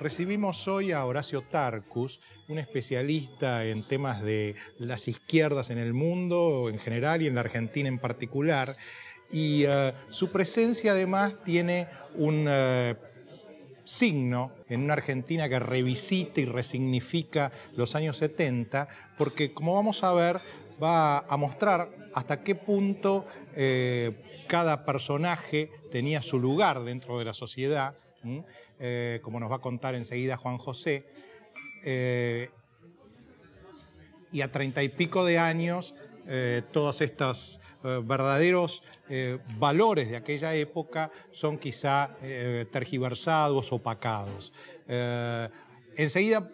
Recibimos hoy a Horacio Tarcus, un especialista en temas de las izquierdas en el mundo en general y en la Argentina en particular. Y su presencia además tiene un signo en una Argentina que revisita y resignifica los años 70, porque como vamos a ver, va a mostrar hasta qué punto cada personaje tenía su lugar dentro de la sociedad, como nos va a contar enseguida Juan José, y a 30 y pico de años todos estos verdaderos valores de aquella época son quizá tergiversados, opacados. Enseguida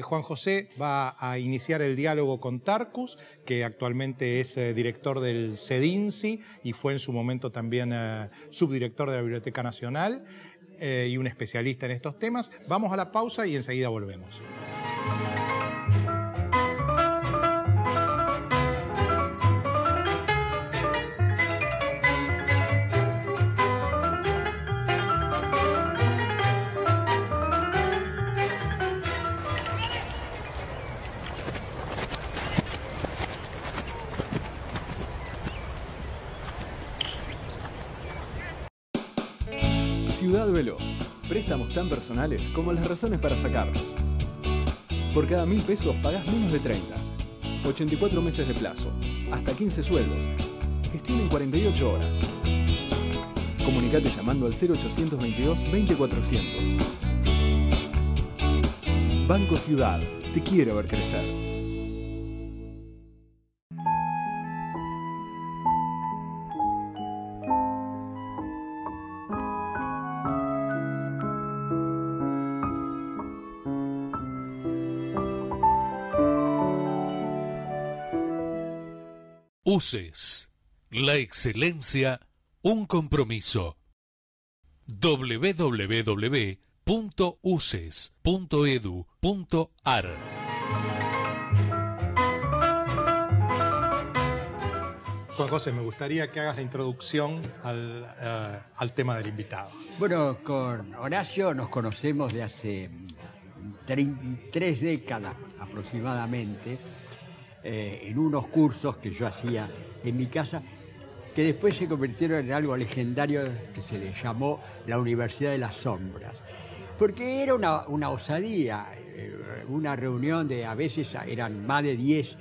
Juan José va a iniciar el diálogo con Tarcus, que actualmente es director del CEDINSI y fue en su momento también subdirector de la Biblioteca Nacional y un especialista en estos temas. Vamos a la pausa y enseguida volvemos. Ciudad Veloz. Préstamos tan personales como las razones para sacarlos. Por cada 1.000 pesos pagás menos de 30. 84 meses de plazo. Hasta 15 sueldos. Gestión en 48 horas. Comunicate llamando al 0822-20400. Banco Ciudad. Te quiero ver crecer. UCES, la excelencia, un compromiso. www.uces.edu.ar. Juan José, me gustaría que hagas la introducción al tema del invitado. Bueno, con Horacio nos conocemos de hace 3 décadas aproximadamente, en unos cursos que yo hacía en mi casa, que después se convirtieron en algo legendario que se le llamó la Universidad de las Sombras. Porque era una osadía, una reunión de, a veces eran más de 10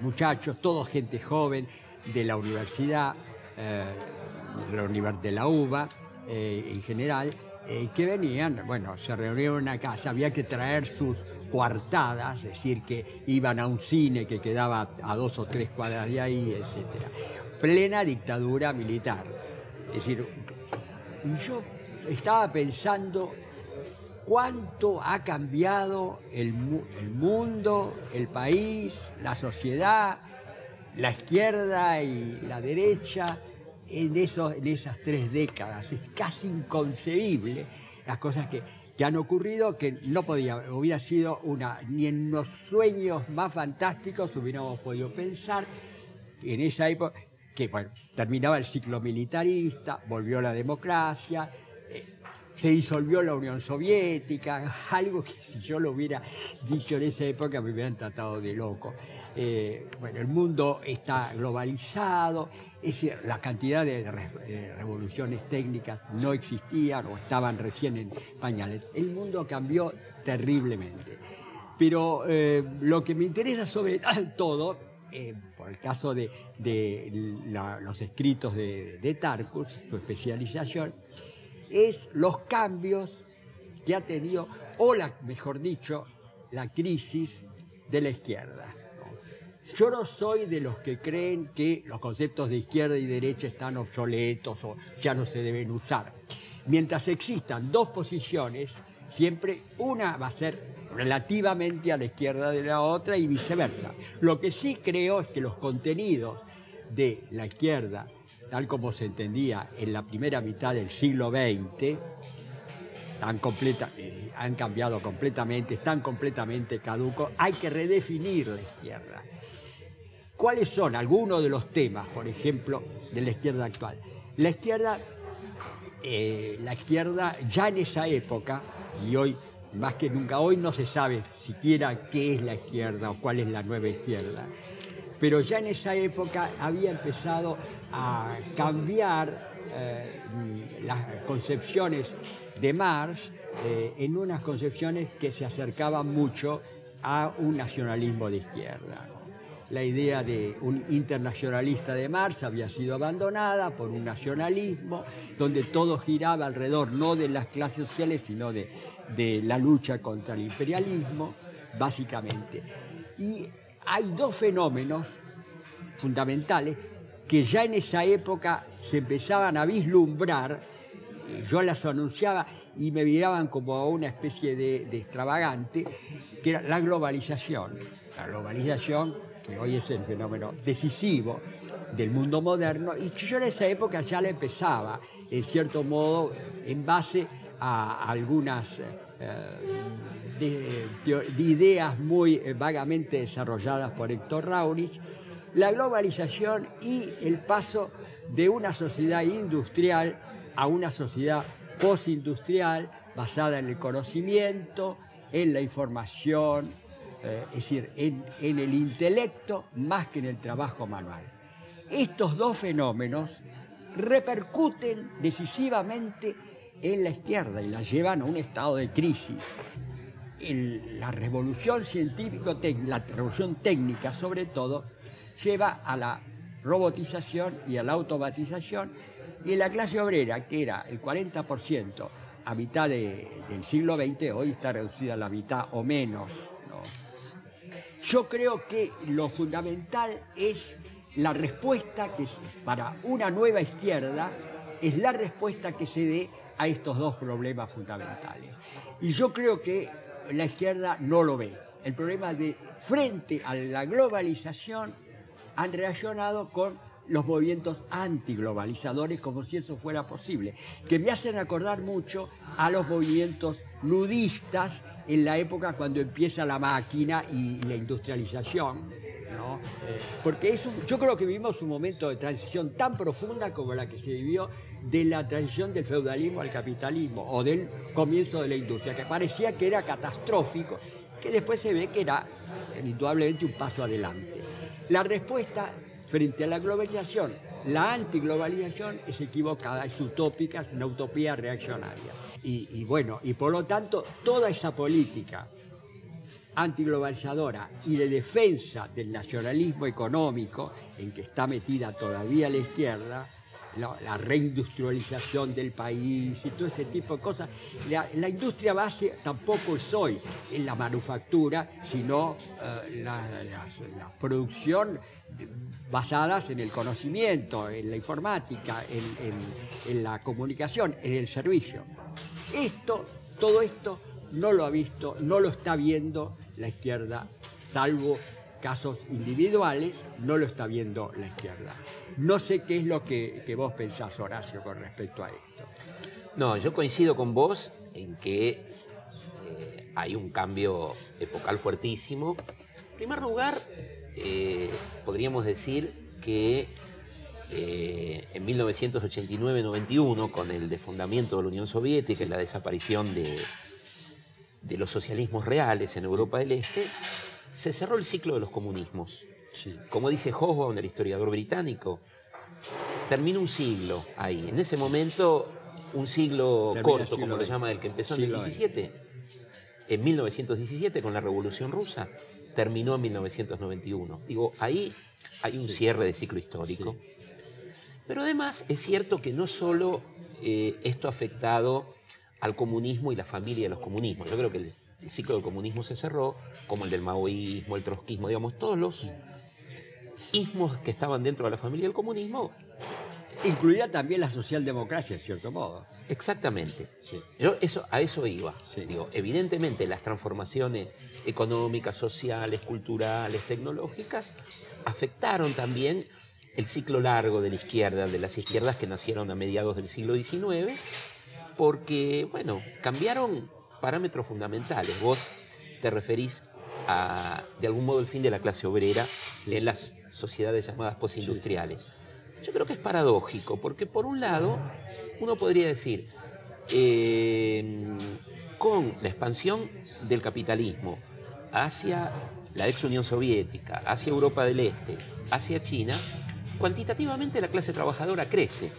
muchachos, todos gente joven de la universidad, de la UBA en general, que venían, bueno, se reunieron en una casa, había que traer sus coartadas, es decir, que iban a un cine que quedaba a 2 o 3 cuadras de ahí, etc. Plena dictadura militar. Es decir, y yo estaba pensando cuánto ha cambiado el mundo, el país, la sociedad, la izquierda y la derecha en esas 3 décadas. Es casi inconcebible las cosas que han ocurrido, que hubiera sido ni en los sueños más fantásticos hubiéramos podido pensar en esa época, que bueno, terminaba el ciclo militarista, volvió la democracia, se disolvió la Unión Soviética, algo que si yo lo hubiera dicho en esa época me hubieran tratado de loco. Bueno, el mundo está globalizado, es decir, la cantidad de revoluciones técnicas no existían o estaban recién en pañales. El mundo cambió terriblemente. Pero lo que me interesa sobre todo, por el caso de los escritos de Tarcus, su especialización, es los cambios que ha tenido, mejor dicho, la crisis de la izquierda. Yo no soy de los que creen que los conceptos de izquierda y derecha están obsoletos o ya no se deben usar. Mientras existan 2 posiciones, siempre una va a ser relativamente a la izquierda de la otra y viceversa. Lo que sí creo es que los contenidos de la izquierda, tal como se entendía en la primera mitad del siglo XX, han cambiado completamente, están completamente caducos. Hay que redefinir la izquierda. ¿Cuáles son algunos de los temas, por ejemplo, de la izquierda actual? La izquierda la izquierda ya en esa época, y hoy más que nunca, hoy no se sabe siquiera qué es la izquierda o cuál es la nueva izquierda, pero ya en esa época había empezado a cambiar las concepciones de Marx en unas concepciones que se acercaban mucho a un nacionalismo de izquierda. La idea de un internacionalista de Marx había sido abandonada por un nacionalismo donde todo giraba alrededor no de las clases sociales, sino de la lucha contra el imperialismo, básicamente. Y hay dos fenómenos fundamentales que ya en esa época se empezaban a vislumbrar. Yo las anunciaba y me miraban como una especie de extravagante, que era la globalización. La globalización, que hoy es el fenómeno decisivo del mundo moderno, y que yo en esa época ya la empezaba, en cierto modo, en base a algunas de ideas muy vagamente desarrolladas por Héctor Raunich, la globalización y el paso de una sociedad industrial a una sociedad postindustrial basada en el conocimiento, en la información, es decir, en el intelecto más que en el trabajo manual. Estos dos fenómenos repercuten decisivamente en la izquierda y la llevan a un estado de crisis. La revolución científico-técnica, la revolución técnica sobre todo, lleva a la robotización y a la automatización, y la clase obrera, que era el 40% a mitad del siglo XX, hoy está reducida a la mitad o menos, ¿no? Yo creo que lo fundamental es la respuesta que para una nueva izquierda es la respuesta que se dé a estos dos problemas fundamentales. Y yo creo que la izquierda no lo ve. El problema de frente a la globalización han reaccionado con los movimientos antiglobalizadores como si eso fuera posible, que me hacen acordar mucho a los movimientos nudistas en la época cuando empieza la máquina y la industrialización, ¿no? Porque yo creo que vivimos un momento de transición tan profunda como la que se vivió de la transición del feudalismo al capitalismo o del comienzo de la industria, que parecía que era catastrófico, que después se ve que era indudablemente un paso adelante. La respuesta frente a la globalización, la antiglobalización, es equivocada, es utópica, es una utopía reaccionaria. Y bueno, y por lo tanto, toda esa política antiglobalizadora y de defensa del nacionalismo económico, en que está metida todavía la izquierda, la reindustrialización del país y todo ese tipo de cosas. La industria base tampoco es hoy en la manufactura, sino la producción basadas en el conocimiento, en la informática, en la comunicación, en el servicio. Todo esto no lo ha visto, no lo está viendo la izquierda, salvo casos individuales, no lo está viendo la izquierda. No sé qué es lo que vos pensás, Horacio, con respecto a esto. No, yo coincido con vos en que hay un cambio epocal fuertísimo. En primer lugar, podríamos decir que en 1989-91, con el desfondamiento de la Unión Soviética y la desaparición de los socialismos reales en Europa del Este, se cerró el ciclo de los comunismos. Sí. Como dice Hobsbawm, el historiador británico, termina un siglo ahí. En ese momento, un siglo corto, como lo llama el que empezó en el 17, en 1917 con la Revolución Rusa, terminó en 1991. Digo, ahí hay un cierre de ciclo histórico. Sí. Pero además es cierto que no solo esto ha afectado al comunismo y la familia de los comunismos. Yo creo que el ciclo del comunismo se cerró, como el del maoísmo, el trotskismo, digamos, todos los ismos que estaban dentro de la familia del comunismo. Incluida también la socialdemocracia, en cierto modo. Exactamente. Sí. A eso iba. Sí. Digo, evidentemente las transformaciones económicas, sociales, culturales, tecnológicas, afectaron también el ciclo largo de la izquierda, de las izquierdas que nacieron a mediados del siglo XIX, porque, bueno, cambiaron parámetros fundamentales. Vos te referís a, de algún modo, el fin de la clase obrera en las sociedades llamadas postindustriales. yo creo que es paradójico, porque por un lado uno podría decir, con la expansión del capitalismo hacia la ex Unión Soviética, hacia Europa del Este, hacia China, cuantitativamente la clase trabajadora crece.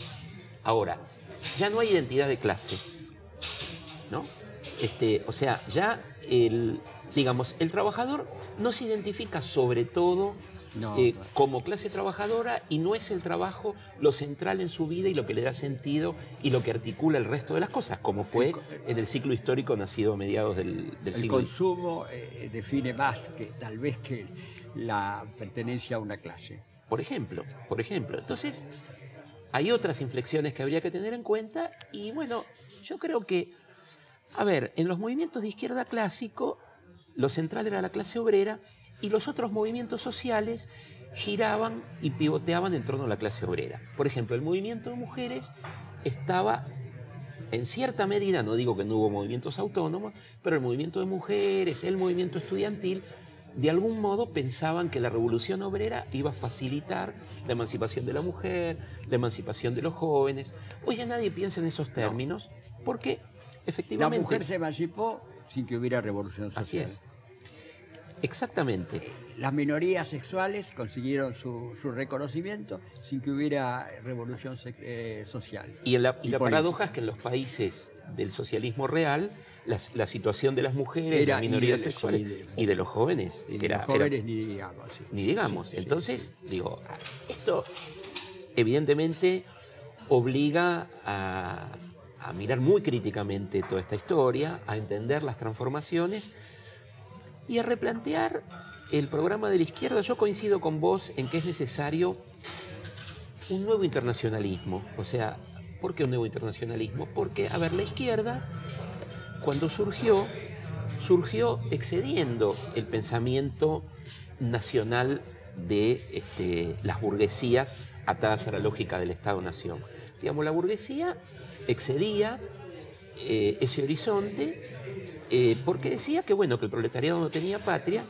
Ahora, ya no hay identidad de clase, ¿no? O sea, ya el trabajador no se identifica sobre todo como clase trabajadora, y no es el trabajo lo central en su vida y lo que le da sentido y lo que articula el resto de las cosas, como fue en el ciclo histórico nacido a mediados del siglo. El consumo define más que tal vez que la pertenencia a una clase. Por ejemplo. Entonces, hay otras inflexiones que habría que tener en cuenta, y bueno, yo creo que, a ver, en los movimientos de izquierda clásico, lo central era la clase obrera, y los otros movimientos sociales giraban y pivoteaban en torno a la clase obrera. Por ejemplo, el movimiento de mujeres estaba, en cierta medida, no digo que no hubo movimientos autónomos, pero el movimiento de mujeres, el movimiento estudiantil, de algún modo pensaban que la revolución obrera iba a facilitar la emancipación de la mujer, la emancipación de los jóvenes. Hoy ya nadie piensa en esos términos, porque efectivamente... La mujer se emancipó sin que hubiera revolución social. Así es. Exactamente. Las minorías sexuales consiguieron su reconocimiento sin que hubiera revolución social. Y la paradoja es que en los países del socialismo real, la situación de las mujeres, las minorías sexuales y de los jóvenes, ni digamos. Sí. Ni digamos. Sí, entonces, esto evidentemente obliga a mirar muy críticamente toda esta historia, a entender las transformaciones y a replantear el programa de la izquierda. Yo coincido con vos en que es necesario un nuevo internacionalismo. O sea, ¿por qué un nuevo internacionalismo? Porque, a ver, la izquierda, cuando surgió excediendo el pensamiento nacional de las burguesías atadas a la lógica del Estado-Nación. Digamos, la burguesía excedía ese horizonte, porque decía que, bueno, que el proletariado no tenía patria,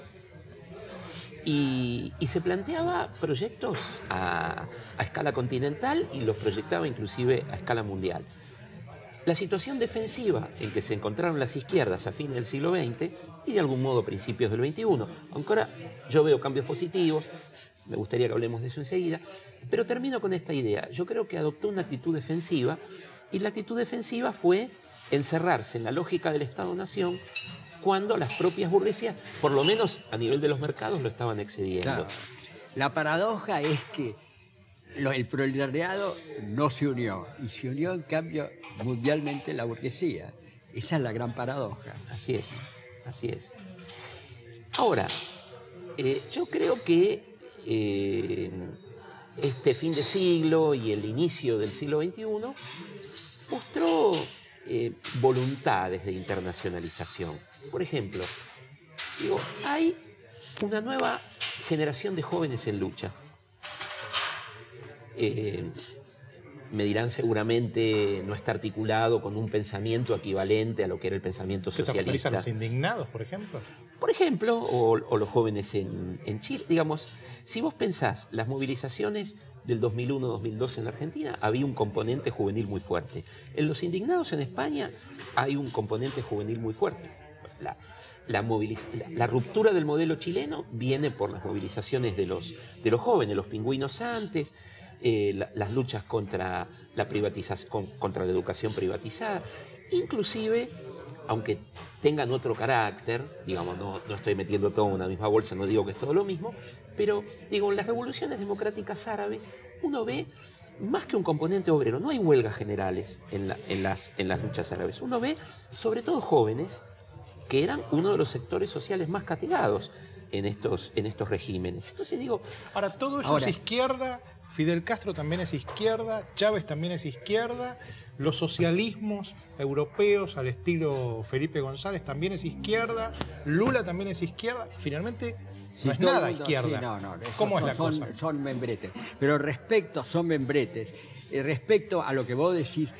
y se planteaba proyectos a escala continental y los proyectaba inclusive a escala mundial. La situación defensiva en que se encontraron las izquierdas a fines del siglo XX y de algún modo principios del XXI, aunque ahora yo veo cambios positivos, me gustaría que hablemos de eso enseguida, pero termino con esta idea. Yo creo que adoptó una actitud defensiva, y la actitud defensiva fue encerrarse en la lógica del Estado-Nación cuando las propias burguesías, por lo menos a nivel de los mercados, lo estaban excediendo. Claro. La paradoja es que el proletariado no se unió, y se unió en cambio mundialmente la burguesía. Esa es la gran paradoja. Así es. Ahora, yo creo que este fin de siglo y el inicio del siglo XXI mostró voluntades de internacionalización. Por ejemplo, hay una nueva generación de jóvenes en lucha. Me dirán seguramente no está articulado con un pensamiento equivalente a lo que era el pensamiento socialista. ¿Te los indignados, por ejemplo? Por ejemplo, o los jóvenes en Chile. Digamos, si vos pensás las movilizaciones del 2001-2002 en la Argentina, había un componente juvenil muy fuerte. En los indignados en España hay un componente juvenil muy fuerte. La ruptura del modelo chileno viene por las movilizaciones de los jóvenes, los pingüinos antes, las luchas contra la privatización, contra la educación privatizada, inclusive, aunque tengan otro carácter, digamos, no estoy metiendo todo en una misma bolsa, no digo que es todo lo mismo, pero digo, en las revoluciones democráticas árabes uno ve más que un componente obrero, no hay huelgas generales en las luchas árabes, uno ve sobre todo jóvenes que eran uno de los sectores sociales más castigados en estos regímenes. Entonces digo... Ahora, todo eso es izquierda, Fidel Castro también es izquierda, Chávez también es izquierda, los socialismos europeos al estilo Felipe González también es izquierda, Lula también es izquierda, finalmente no es nada izquierda. Sí, ¿Cómo es la cosa? Son membretes. Pero son membretes. Respecto a lo que vos decís,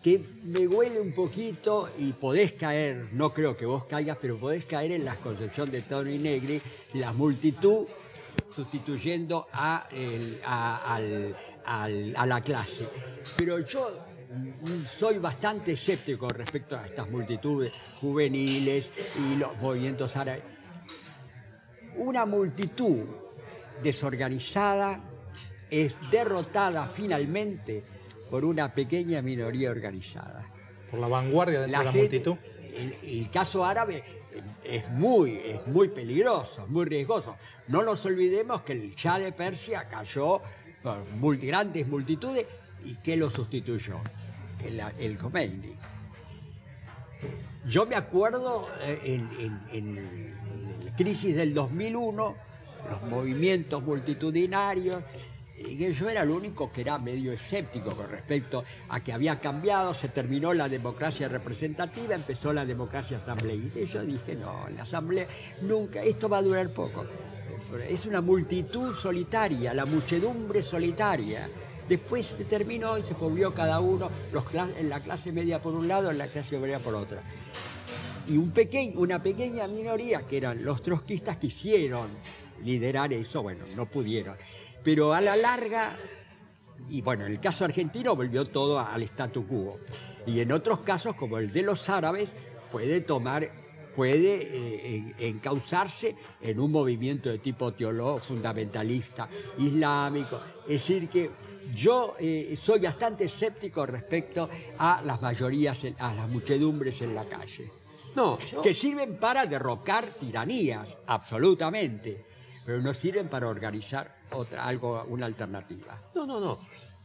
que me huele un poquito, y podés caer, no creo que vos caigas, pero podés caer en la concepción de Tony Negri, la multitud sustituyendo a a la clase. Pero yo soy bastante escéptico respecto a estas multitudes juveniles y los movimientos árabes. Una multitud desorganizada es derrotada finalmente por una pequeña minoría organizada. Por la vanguardia dentro de la multitud. El caso árabe es muy peligroso, muy riesgoso. No nos olvidemos que el Shah de Persia cayó por grandes multitudes y ¿qué lo sustituyó? El Khomeini. Yo me acuerdo en la crisis del 2001, los movimientos multitudinarios, y que yo era el único que era medio escéptico con respecto a que había cambiado, se terminó la democracia representativa, empezó la democracia asambleísta. Y yo dije, no, la asamblea nunca, esto va a durar poco. Es una multitud solitaria, la muchedumbre solitaria. Después se terminó y se volvió cada uno, en la clase media por un lado, en la clase obrera por otra. Y una pequeña minoría, que eran los trotskistas, quisieron liderar eso, bueno, no pudieron. Pero a la larga, y bueno, en el caso argentino volvió todo al statu quo. Y en otros casos, como el de los árabes, puede encauzarse en un movimiento de tipo teológico, fundamentalista, islámico. Es decir, que yo soy bastante escéptico respecto a las mayorías, a las muchedumbres en la calle. Que sirven para derrocar tiranías, absolutamente, pero no sirven para organizar una alternativa. No.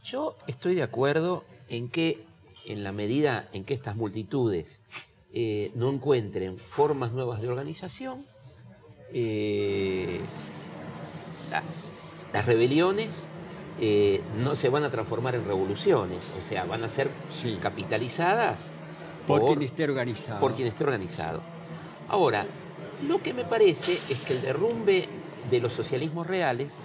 Yo estoy de acuerdo en que en la medida en que estas multitudes no encuentren formas nuevas de organización, las rebeliones no se van a transformar en revoluciones, o sea, van a ser capitalizadas por quien esté organizado. Por quien esté organizado. Ahora, lo que me parece es que el derrumbe de los socialismos reales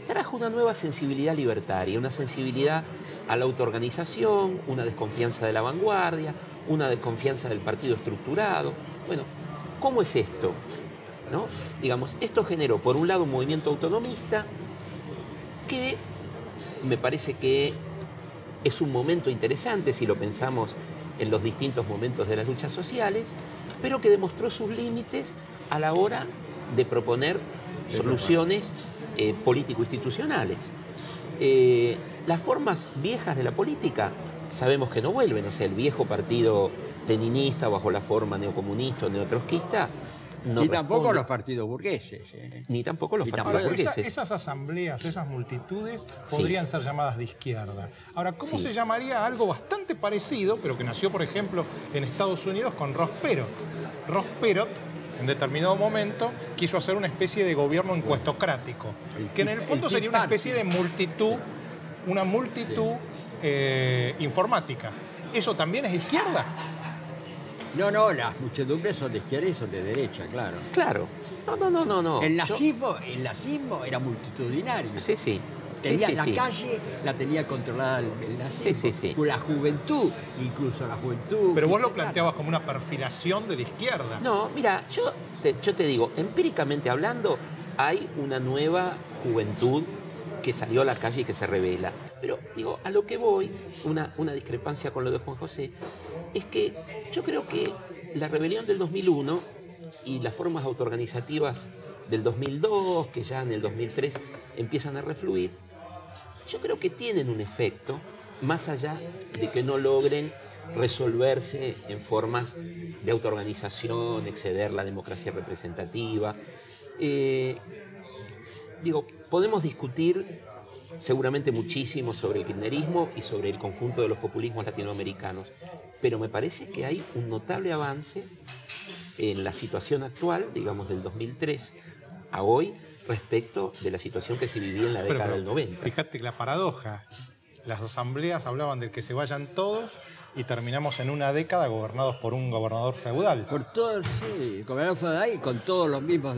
trajo una nueva sensibilidad libertaria, una sensibilidad a la autoorganización, una desconfianza de la vanguardia, una desconfianza del partido estructurado. Bueno, ¿cómo es esto? ¿No? Digamos, esto generó, por un lado, un movimiento autonomista que me parece que es un momento interesante si lo pensamos en los distintos momentos de las luchas sociales, pero que demostró sus límites a la hora de proponer soluciones político-institucionales. Las formas viejas de la política sabemos que no vuelven, o sea, el viejo partido leninista bajo la forma neocomunista o neotrotskista no ni tampoco responde. los partidos burgueses. Ni tampoco los partidos Ahora, burgueses. esas asambleas, esas multitudes podrían ser llamadas de izquierda. Ahora, ¿cómo se llamaría algo bastante parecido, pero que nació, por ejemplo, en Estados Unidos con Ross Perot? Ross Perot, en determinado momento, quiso hacer una especie de gobierno encuestocrático, que en el fondo sería una especie de multitud, una multitud informática. ¿Eso también es de izquierda? No, las muchedumbres son de izquierda y son de derecha, claro. Claro. No. El nazismo era multitudinario. Sí. La calle la tenía controlada el nazismo. Sí. La juventud, incluso la juventud. Pero vos lo planteabas como una perfilación de la izquierda. No, mira, yo te digo, empíricamente hablando, hay una nueva juventud que salió a la calle y que se revela. Pero, digo, a lo que voy, una discrepancia con lo de Juan José, es que yo creo que la rebelión del 2001 y las formas autoorganizativas del 2002, que ya en el 2003 empiezan a refluir, yo creo que tienen un efecto, más allá de que no logren resolverse en formas de autoorganización, exceder la democracia representativa. Podemos discutir seguramente muchísimo sobre el kirchnerismo y sobre el conjunto de los populismos latinoamericanos, pero me parece que hay un notable avance en la situación actual, digamos del 2003 a hoy, respecto de la situación que se vivía en la década del 90. Fíjate la paradoja. Las asambleas hablaban del que se vayan todos y terminamos en una década gobernados por un gobernador feudal. Por todos, sí, gobernador feudal y con todos los mismos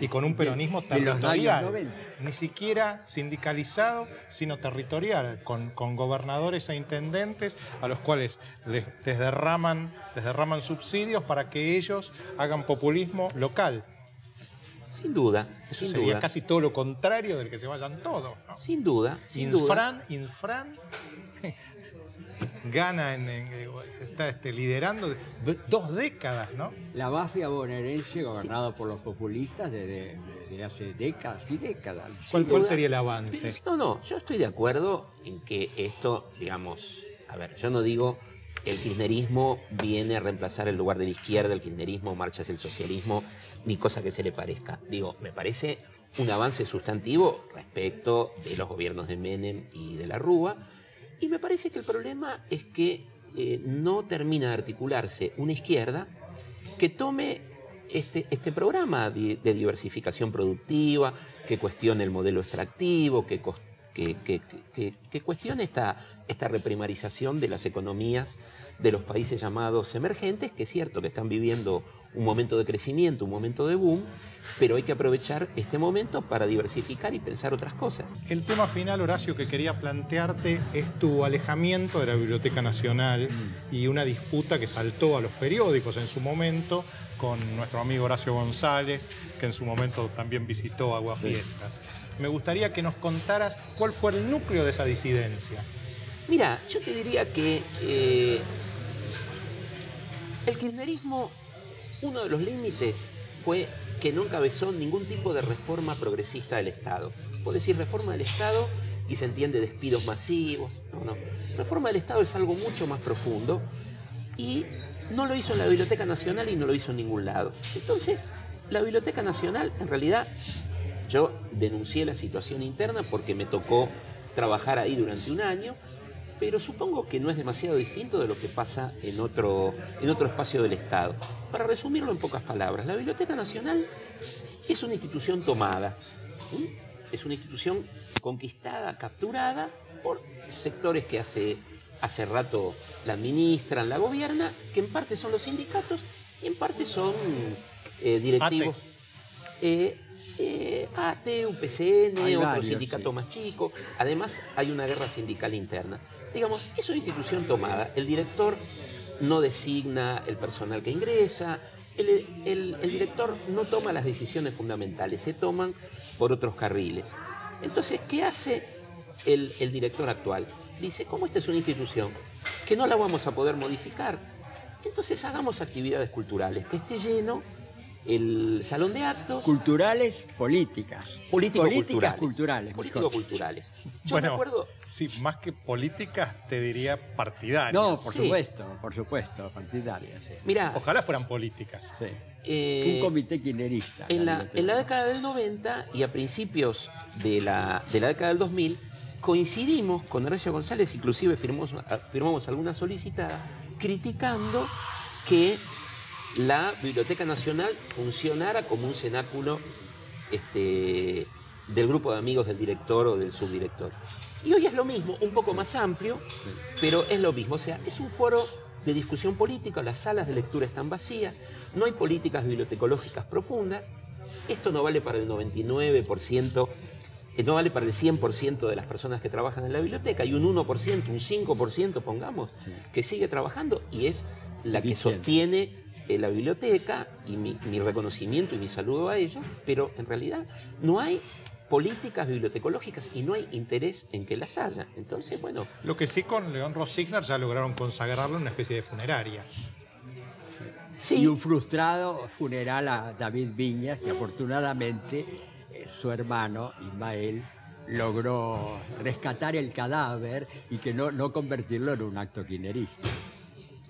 y con un peronismo de los años territorial. 90. Ni siquiera sindicalizado, sino territorial, con gobernadores e intendentes a los cuales les derraman subsidios para que ellos hagan populismo local. Sin duda, Eso sin sería duda. casi todo lo contrario del que se vayan todos, ¿no? Sin duda, sin duda. Infran gana, está liderando 2 décadas, ¿no? La mafia bonaerense, gobernada por los populistas desde hace décadas y décadas. ¿Cuál sería el avance? No, yo estoy de acuerdo en que esto, digamos, a ver, yo no digo el kirchnerismo viene a reemplazar el lugar de la izquierda, el kirchnerismo marcha hacia el socialismo, ni cosa que se le parezca. Digo, me parece un avance sustantivo respecto de los gobiernos de Menem y de la Rúa, y me parece que el problema es que no termina de articularse una izquierda que tome este programa de diversificación productiva, que cuestione el modelo extractivo, que cuestione esta reprimarización de las economías de los países llamados emergentes, que es cierto que están viviendo un momento de crecimiento, un momento de boom, pero hay que aprovechar este momento para diversificar y pensar otras cosas. El tema final, Horacio, que quería plantearte es tu alejamiento de la Biblioteca Nacional y una disputa que saltó a los periódicos en su momento con nuestro amigo Horacio González, que en su momento también visitó Aguafiestas. Me gustaría que nos contaras cuál fue el núcleo de esa disidencia. Mira, yo te diría que el kirchnerismo, uno de los límites fue que no encabezó ningún tipo de reforma progresista del Estado. Puedo decir reforma del Estado y se entiende despidos masivos. No. Reforma del Estado es algo mucho más profundo y no lo hizo en la Biblioteca Nacional y no lo hizo en ningún lado. Entonces, la Biblioteca Nacional, en realidad, yo denuncié la situación interna porque me tocó trabajar ahí durante un año, pero supongo que no es demasiado distinto de lo que pasa en otro espacio del Estado. Para resumirlo en pocas palabras, la Biblioteca Nacional es una institución tomada, ¿sí? Es una institución conquistada, capturada por sectores que hace rato la administran, la gobiernan, que en parte son los sindicatos y en parte son directivos. ATE, UPCN, Hay otro varios, sindicato sí. Más chico. Además, hay una guerra sindical interna. Digamos, es una institución tomada. El director no designa el personal que ingresa. El director no toma las decisiones fundamentales, se toman por otros carriles. Entonces, ¿qué hace el director actual? Dice, como esta es una institución que no la vamos a poder modificar, entonces hagamos actividades culturales, que esté lleno el salón de actos. Culturales, políticas. Político-culturales. Culturales. Político-culturales. Yo Bueno, me acuerdo. sí, más que políticas, te diría partidarias. No, Sí. por supuesto, partidarias. Sí. Mirá, Ojalá fueran políticas. Sí. eh, Un comité kirchnerista. en la biblioteca. década del 90 y a principios de la década del 2000, coincidimos con Horacio González, inclusive firmamos alguna solicitada, criticando que la Biblioteca Nacional funcionara como un cenáculo del grupo de amigos del director o del subdirector. Y hoy es lo mismo, un poco más amplio, pero es lo mismo. O sea, es un foro de discusión política, las salas de lectura están vacías, no hay políticas bibliotecológicas profundas. Esto no vale para el 99%, no vale para el 100% de las personas que trabajan en la biblioteca. Hay un 1%, un 5%, pongamos, que sigue trabajando y es la que Eficiente. sostiene la biblioteca, y mi reconocimiento y mi saludo a ellos, pero en realidad no hay políticas bibliotecológicas y no hay interés en que las haya. Entonces, bueno, Lo que sí con León Rosignar ya lograron consagrarlo en una especie de funeraria. sí, Y un frustrado funeral a David Viñas, que afortunadamente su hermano Ismael logró rescatar el cadáver y que no convertirlo en un acto kirchnerista.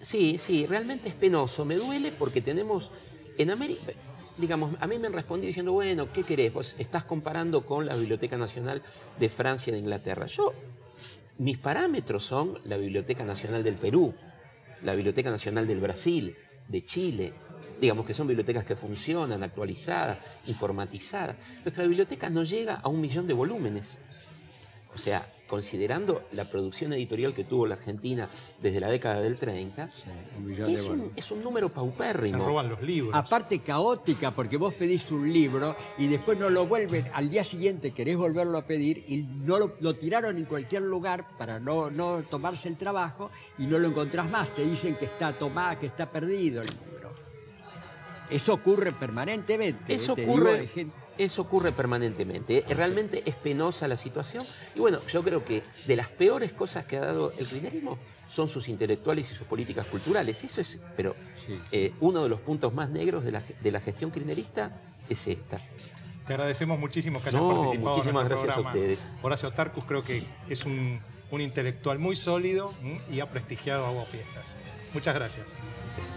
sí, realmente es penoso. Me duele porque tenemos en América, digamos, a mí me han respondido diciendo, bueno, ¿qué querés? Vos estás comparando con la Biblioteca Nacional de Francia y de Inglaterra. Mis parámetros son la Biblioteca Nacional del Perú, la Biblioteca Nacional del Brasil, de Chile. Digamos que son bibliotecas que funcionan, actualizadas, informatizadas. Nuestra biblioteca no llega a 1 millón de volúmenes. O sea, considerando la producción editorial que tuvo la Argentina desde la década del 30, Un millón de volúmenes. es un número Se paupérrimo. roban los libros. Aparte caótica, porque vos pedís un libro y después no lo vuelven, al día siguiente querés volverlo a pedir y no lo tiraron en cualquier lugar para no tomarse el trabajo y no lo encontrás más. Te dicen que está tomado, que está perdido el libro. Eso ocurre permanentemente. Eso te ocurre, digo, de gente- eso ocurre permanentemente. Realmente es penosa la situación. Y bueno, yo creo que de las peores cosas que ha dado el kirchnerismo son sus intelectuales y sus políticas culturales. Eso es, pero uno de los puntos más negros de la gestión kirchnerista es esta. Te agradecemos muchísimo que hayas No, participado en muchísimas nuestro gracias a programa. ustedes. Horacio Tarcus creo que es un intelectual muy sólido y ha prestigiado a Hubo Fiestas. Muchas gracias. Gracias.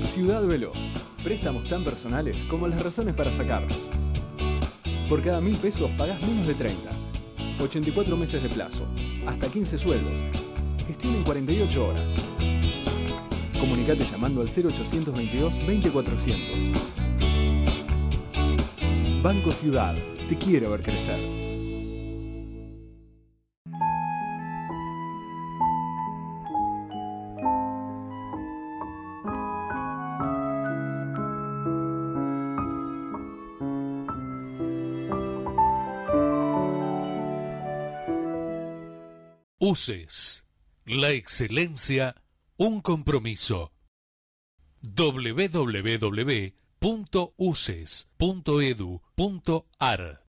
Ciudad Veloz. Préstamos tan personales como las razones para sacarlos. Por cada 1.000 pesos pagás menos de 30. 84 meses de plazo. Hasta 15 sueldos. Gestión en 48 horas. Comunicate llamando al 0822 20400. Banco Ciudad. Te quiero ver crecer. UCES. La excelencia, un compromiso. www.uces.edu.ar